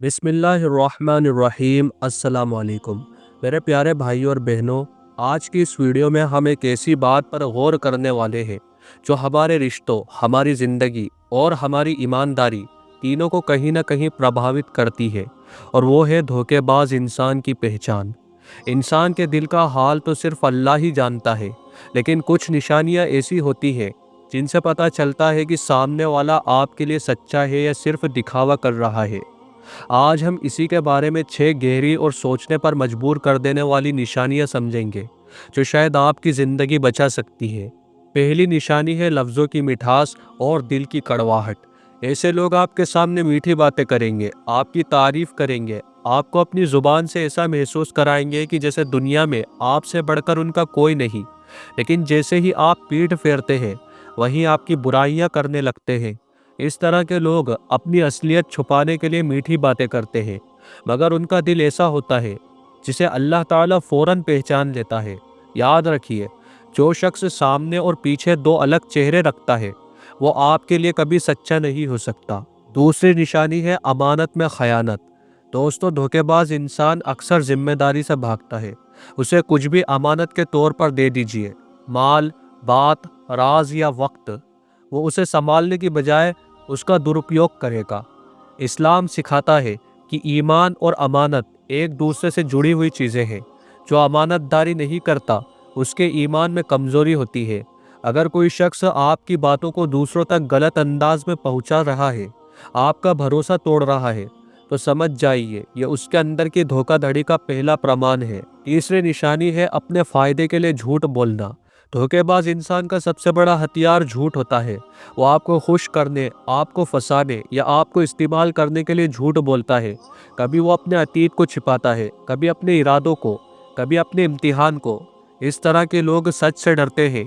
बिस्मिल्लाहिर्रहमानिर्रहीम। अस्सलाम वालेकुम मेरे प्यारे भाइयों और बहनों। आज की इस वीडियो में हम एक ऐसी बात पर गौर करने वाले हैं जो हमारे रिश्तों, हमारी ज़िंदगी और हमारी ईमानदारी तीनों को कहीं ना कहीं प्रभावित करती है, और वो है धोखेबाज इंसान की पहचान। इंसान के दिल का हाल तो सिर्फ अल्लाह ही जानता है, लेकिन कुछ निशानियां ऐसी होती हैं जिनसे पता चलता है कि सामने वाला आपके लिए सच्चा है या सिर्फ दिखावा कर रहा है। आज हम इसी के बारे में 6 गहरी और सोचने पर मजबूर कर देने वाली निशानियां समझेंगे जो शायद आपकी ज़िंदगी बचा सकती है। पहली निशानी है लफ्ज़ों की मिठास और दिल की कड़वाहट। ऐसे लोग आपके सामने मीठी बातें करेंगे, आपकी तारीफ करेंगे, आपको अपनी ज़ुबान से ऐसा महसूस कराएंगे कि जैसे दुनिया में आपसे बढ़कर उनका कोई नहीं। लेकिन जैसे ही आप पीठ फेरते हैं, वहीं आपकी बुराइयां करने लगते हैं। इस तरह के लोग अपनी असलियत छुपाने के लिए मीठी बातें करते हैं, मगर उनका दिल ऐसा होता है जिसे अल्लाह ताला फौरन पहचान लेता है। याद रखिए, जो शख्स सामने और पीछे दो अलग चेहरे रखता है वो आपके लिए कभी सच्चा नहीं हो सकता। दूसरी निशानी है अमानत में खयानत। दोस्तों, धोखेबाज इंसान अक्सर जिम्मेदारी से भागता है। उसे कुछ भी अमानत के तौर पर दे दीजिए, माल, बात, राज या वक्त, वो उसे संभालने की बजाय उसका दुरुपयोग करेगा। इस्लाम सिखाता है कि ईमान और अमानत एक दूसरे से जुड़ी हुई चीज़ें हैं। जो अमानतदारी नहीं करता उसके ईमान में कमज़ोरी होती है। अगर कोई शख्स आपकी बातों को दूसरों तक गलत अंदाज में पहुंचा रहा है, आपका भरोसा तोड़ रहा है, तो समझ जाइए ये उसके अंदर की धोखाधड़ी का पहला प्रमाण है। तीसरी निशानी है अपने फ़ायदे के लिए झूठ बोलना। धोखेबाज इंसान का सबसे बड़ा हथियार झूठ होता है। वो आपको खुश करने, आपको फंसाने या आपको इस्तेमाल करने के लिए झूठ बोलता है। कभी वो अपने अतीत को छिपाता है, कभी अपने इरादों को, कभी अपने इम्तिहान को। इस तरह के लोग सच से डरते हैं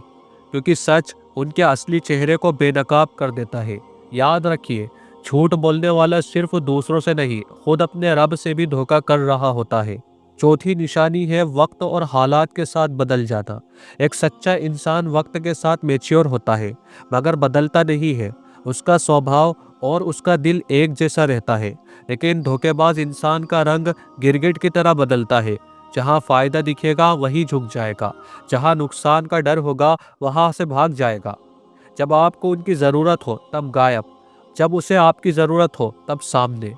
क्योंकि सच उनके असली चेहरे को बेनकाब कर देता है। याद रखिए, झूठ बोलने वाला सिर्फ दूसरों से नहीं, खुद अपने रब से भी धोखा कर रहा होता है। चौथी निशानी है वक्त और हालात के साथ बदल जाना। एक सच्चा इंसान वक्त के साथ मैच्योर होता है, मगर बदलता नहीं है। उसका स्वभाव और उसका दिल एक जैसा रहता है। लेकिन धोखेबाज इंसान का रंग गिरगिट की तरह बदलता है। जहाँ फ़ायदा दिखेगा वहीं झुक जाएगा, जहाँ नुकसान का डर होगा वहाँ से भाग जाएगा। जब आपको उनकी ज़रूरत हो तब गायब, जब उसे आपकी ज़रूरत हो तब सामने।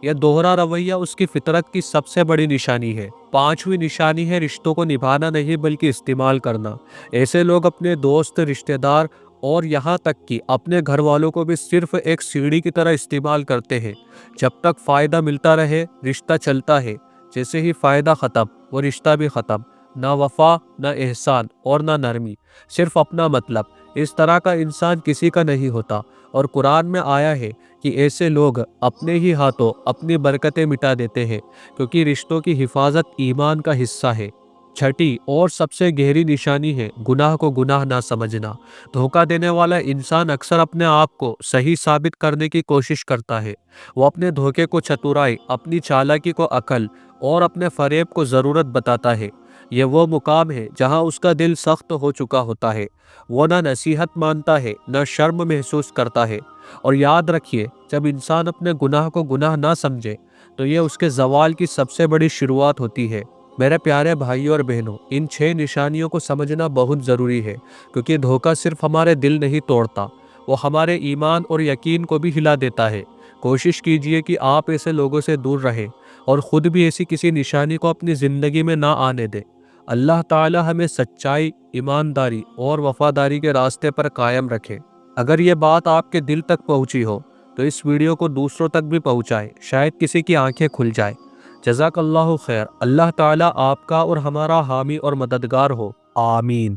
यह दोहरा रवैया उसकी फितरत की सबसे बड़ी निशानी है। पांचवी निशानी है रिश्तों को निभाना नहीं बल्कि इस्तेमाल करना। ऐसे लोग अपने दोस्त, रिश्तेदार और यहाँ तक कि अपने घर वालों को भी सिर्फ एक सीढ़ी की तरह इस्तेमाल करते हैं। जब तक फ़ायदा मिलता रहे रिश्ता चलता है, जैसे ही फ़ायदा ख़त्म वो रिश्ता भी ख़त्म। ना वफा, ना एहसान और ना नरमी, सिर्फ अपना मतलब। इस तरह का इंसान किसी का नहीं होता, और कुरान में आया है कि ऐसे लोग अपने ही हाथों अपनी बरकतें मिटा देते हैं, क्योंकि रिश्तों की हिफाजत ईमान का हिस्सा है। छठी और सबसे गहरी निशानी है गुनाह को गुनाह ना समझना। धोखा देने वाला इंसान अक्सर अपने आप को सही साबित करने की कोशिश करता है। वो अपने धोखे को चतुराई, अपनी चालाकी को अकल और अपने फरेब को ज़रूरत बताता है। ये वो मुकाम है जहाँ उसका दिल सख्त हो चुका होता है। वो ना नसीहत मानता है, न शर्म महसूस करता है। और याद रखिए, जब इंसान अपने गुनाह को गुनाह ना समझे तो ये उसके जवाल की सबसे बड़ी शुरुआत होती है। मेरे प्यारे भाइयों और बहनों, इन 6 निशानियों को समझना बहुत ज़रूरी है, क्योंकि धोखा सिर्फ हमारे दिल नहीं तोड़ता, वो हमारे ईमान और यकीन को भी हिला देता है। कोशिश कीजिए कि आप ऐसे लोगों से दूर रहें और ख़ुद भी ऐसी किसी निशानी को अपनी ज़िंदगी में ना आने दें। अल्लाह ताला हमें सच्चाई, ईमानदारी और वफादारी के रास्ते पर कायम रखे। अगर ये बात आपके दिल तक पहुंची हो तो इस वीडियो को दूसरों तक भी पहुंचाएं, शायद किसी की आंखें खुल जाए। जज़ाकल्लाहु खैर। अल्लाह ताला आपका और हमारा हामी और मददगार हो। आमीन।